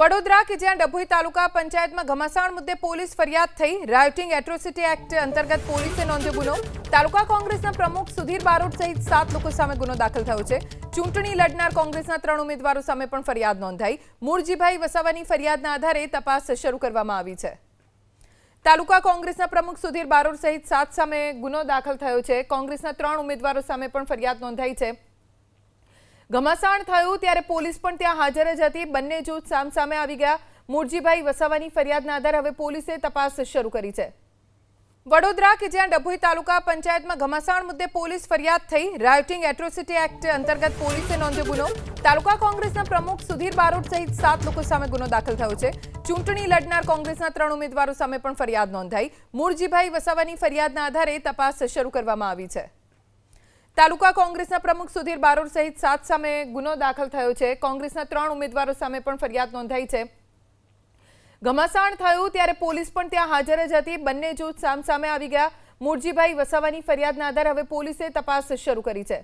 વડોદરા કે જ્યાં ડભોઈ તાલુકા પંચાયતમાં ઘમાસાણ મુદ્દે પોલીસ ફરિયાદ થઈ। રાયોટિંગ એટ્રોસિટી એક્ટ અંતર્ગત પોલીસે નોંધ્યો ગુનો। તાલુકા કોંગ્રેસના પ્રમુખ સુધીર બારોટ સહિત 7 લોકો સામે ગુનો દાખલ થયો છે। ચૂંટણી લડનાર કોંગ્રેસના 3 ઉમેદવારો સામે પણ ફરિયાદ નોંધાઈ। મૂળજીભાઈ વસાવાની ફરિયાદના આધારે તપાસ શરૂ કરવામાં આવી છે। તાલુકા કોંગ્રેસના પ્રમુખ સુધીર બારોટ સહિત 7 સામે ગુનો દાખલ થયો છે। કોંગ્રેસના 3 ઉમેદવારો સામે પણ ફરિયાદ નોંધાઈ છે। ઘમાસાણ થયું ત્યારે પોલીસ પણ ત્યાં હાજર જ હતી। બંને જૂથ સામસામે આવી ગયા। મૂળજીભાઈ વસાવાની ફરિયાદના આધારે હવે પોલીસે તપાસ શરૂ કરી છે। વડોદરા કે જ્યાં ડભોઈ તાલુકા પંચાયતમાં ઘમાસાણ મુદ્દે પોલીસ ફરિયાદ થઈ। રાયોટિંગ એટ્રોસિટી એક્ટ અંતર્ગત પોલીસે નોંધ્યો ગુનો। તાલુકા કોંગ્રેસના પ્રમુખ સુધીર બારોટ સહિત 7 લોકો સામે ગુનો દાખલ થયો છે। ચૂંટણી લડનાર કોંગ્રેસના 3 ઉમેદવારો સામે પણ ફરિયાદ નોંધાઈ। મૂળજીભાઈ વસાવાની ફરિયાદના આધારે તપાસ શરૂ કરવામાં આવી છે। તાલુકા કોંગ્રેસના પ્રમુખ સુધીર બારોટ સહિત 7 સામે ગુનો દાખલ થયો છે। કોંગ્રેસના 3 ઉમેદવારો સામે પણ ફરિયાદ નોંધાઈ છે। ઘમાસાણ થયું ત્યારે પોલીસ પણ ત્યાં હાજર જ હતી। બંને જૂથ સામસામે આવી ગયા। મૂળજીભાઈ વસાવાની ફરિયાદના આધારે હવે પોલીસે તપાસ શરૂ કરી છે।